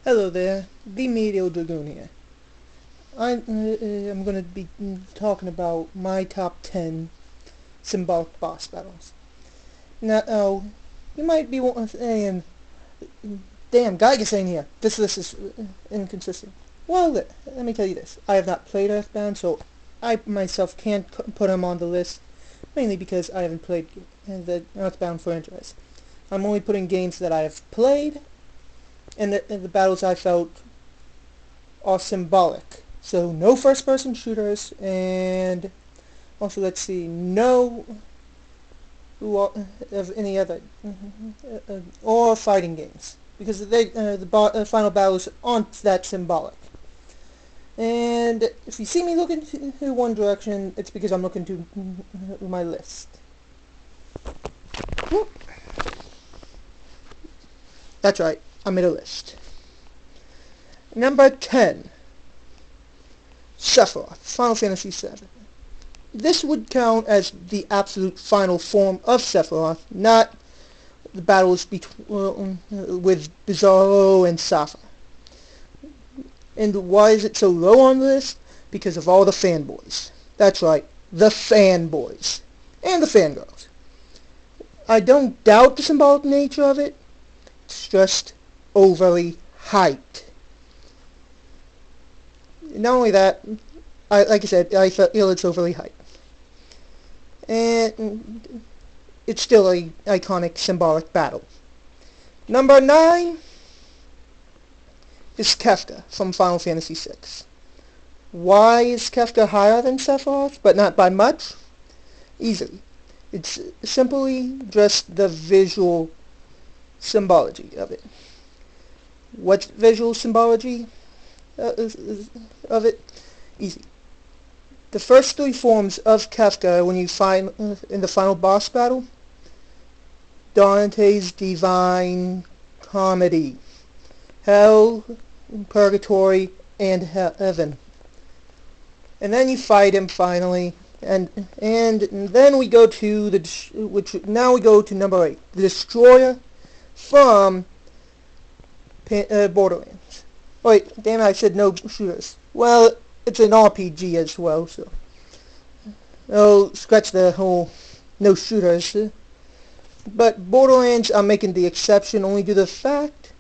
Hello there, the Meteor Dragoon here. I'm going to be talking about my top 10 Symbolic Boss battles. Now, you might be saying, damn, Geiger's in here. This list is inconsistent. Well, let me tell you this. I have not played Earthbound, so I myself can't put him on the list, mainly because I haven't played the Earthbound franchise. I'm only putting games that I have played and the battles I felt are symbolic. So no first-person shooters, and also let's see, no of any other or fighting games, because the final battles aren't that symbolic. And if you see me looking to one direction, it's because I'm looking to my list. Whoop. That's right, I made a list. Number 10. Sephiroth, Final Fantasy VII. This would count as the absolute final form of Sephiroth, not the battles with Bizarro and Safa. And why is it so low on the list? Because of all the fanboys. That's right, the fanboys. And the fangirls. I don't doubt the symbolic nature of it. It's just overly hyped. Not only that, like I said, I feel it's overly hyped. And it's still an iconic symbolic battle. Number 9 is Kefka from Final Fantasy VI. Why is Kefka higher than Sephiroth, but not by much? Easily. It's simply just the visual symbology of it. What's visual symbology of it? Easy. The first 3 forms of Kefka when you find in the final boss battle: Dante's Divine Comedy, Hell, Purgatory, and Heaven. And then you fight him finally, and then we go to number 8, the Destroyer from Borderlands. Wait, damn it, I said no shooters. Well, it's an RPG as well, so. Oh, scratch the whole no shooters. But Borderlands, I'm making the exception only due to the fact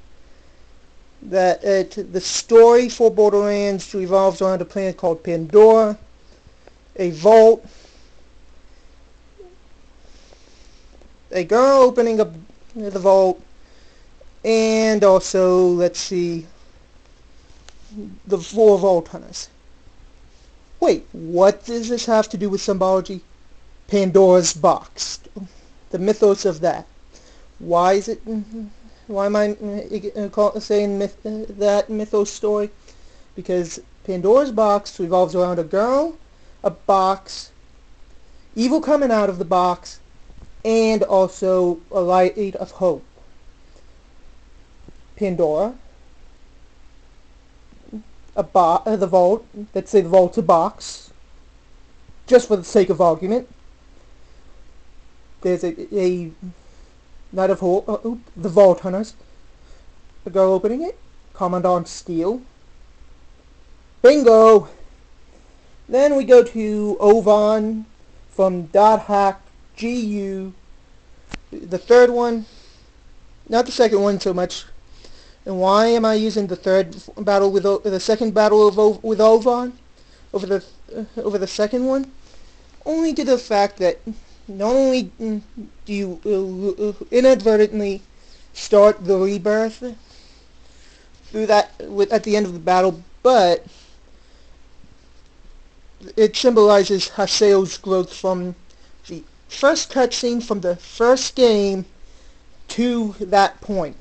that the story for Borderlands revolves around a planet called Pandora, a vault, a girl opening up the vault, and also, let's see, the 4 Vault Hunters. Wait, what does this have to do with symbology? Pandora's box. The mythos of that. Why is it? Why am I saying that mythos story? Because Pandora's box revolves around a girl, a box, evil coming out of the box, and also a light of hope. Pandora, the vault, let's say the vault's a box, just for the sake of argument. There's a Knight of Hope, the Vault Hunters, the girl opening it, Commandant Steel. Bingo! Then we go to Ovan from .hack GU, the third one, not the second one so much. And why am I using the third battle with the second battle with Ovan over the second one? Only to the fact that not only do you inadvertently start the rebirth through that at the end of the battle, but it symbolizes Haseo's growth from the first cutscene from the first game to that point.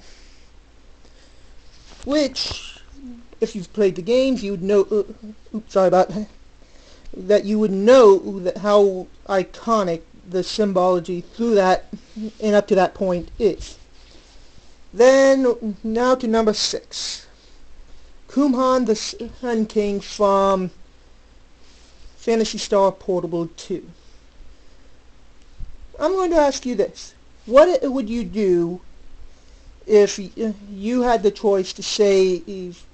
Which, if you've played the games, you would know. Sorry about that. You would know that how iconic the symbology through that and up to that point is. Then now to number 6, Kumhan the Sun King from Phantasy Star Portable 2. I'm going to ask you this: what would you do if you had the choice to save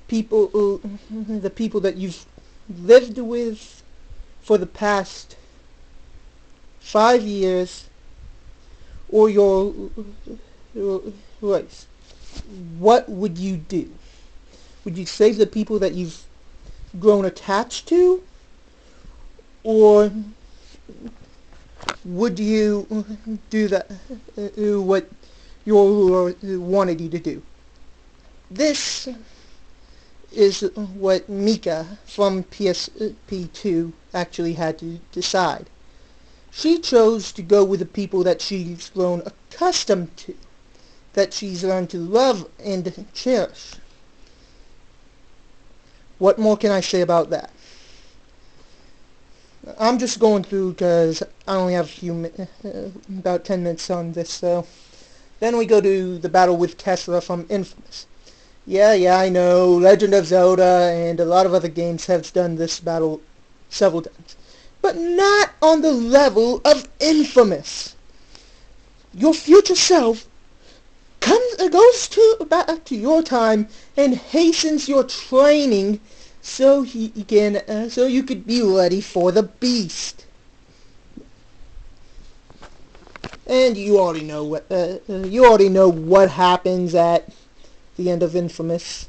people, the people that you've lived with for the past 5 years, or your race, what would you do? Would you save the people that you've grown attached to, or would you do that, what your Lord wanted you to do? This is what Mika from PSP2 actually had to decide. She chose to go with the people that she's grown accustomed to, that she's learned to love and cherish. What more can I say about that? I'm just going through because I only have about 10 minutes on this, so. Then we go to the battle with Kessler from Infamous. Yeah, I know, Legend of Zelda and a lot of other games have done this battle several times. But not on the level of Infamous. Your future self goes back to your time and hastens your training so you could be ready for the beast. And you already know what happens at the end of Infamous.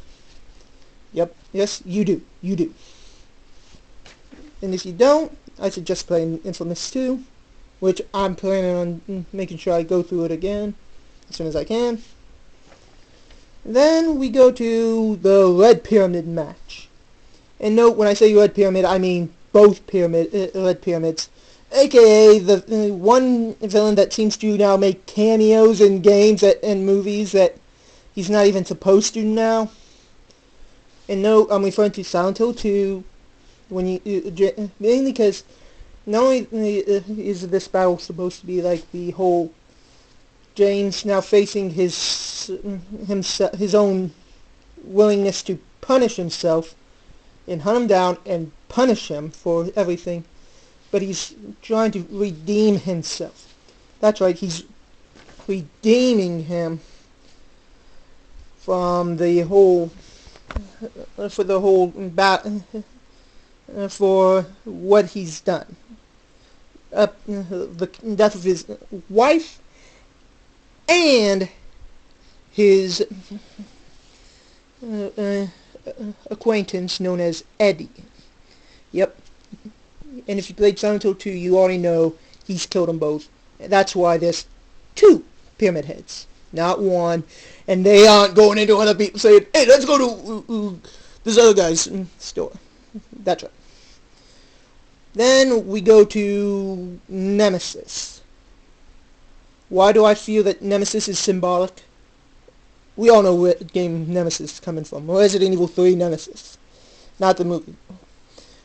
Yep, yes, you do. And if you don't, I suggest playing Infamous 2, which I'm planning on making sure I go through it again as soon as I can. Then we go to the Red Pyramid match. And note, when I say Red Pyramid, I mean both Red Pyramids, aka the one villain that seems to now make cameos in games and movies that he's not even supposed to now. And note, I'm referring to Silent Hill 2, mainly because not only is this battle supposed to be like the whole James now facing his own willingness to punish himself and hunt him down and punish him for everything, but he's trying to redeem himself. That's right, he's redeeming him from the whole for what he's done. The death of his wife and his acquaintance known as Eddie. Yep. And if you played Silent Hill 2, you already know he's killed them both. That's why there's 2 Pyramid Heads, not 1. And they aren't going into other people saying, hey, let's go to this other guy's store. That's right. Then we go to Nemesis. Why do I feel that Nemesis is symbolic? We all know where game Nemesis is coming from. Resident Evil 3 Nemesis. Not the movie.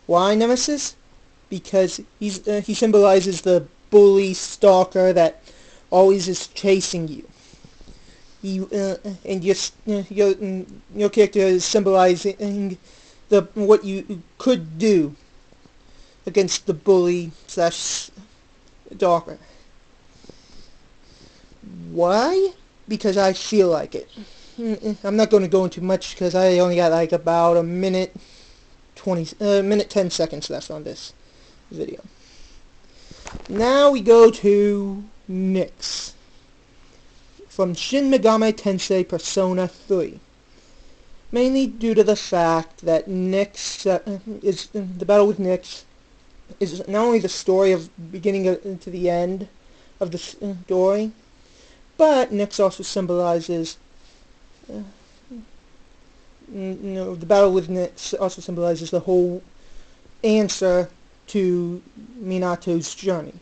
Why Nemesis? Because he symbolizes the bully stalker that always is chasing you. And your character is symbolizing what you could do against the bully / stalker. Why? Because I feel like it. I'm not going to go into much because I only got like about a minute 10 seconds left on this video. Now we go to Nyx from Shin Megami Tensei Persona 3. Mainly due to the fact that Nyx is the battle with Nyx is not only the story of beginning to the end of the story, but Nyx also symbolizes the battle with Nyx also symbolizes the whole answer to Minato's journey.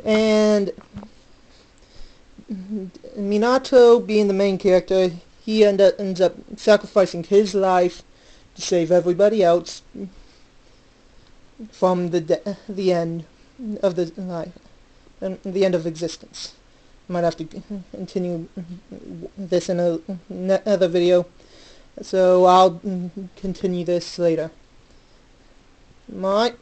And Minato, being the main character, he ends up sacrificing his life to save everybody else from the end of the life and the end of existence. I might have to continue this in another video, so I'll continue this later. Alright.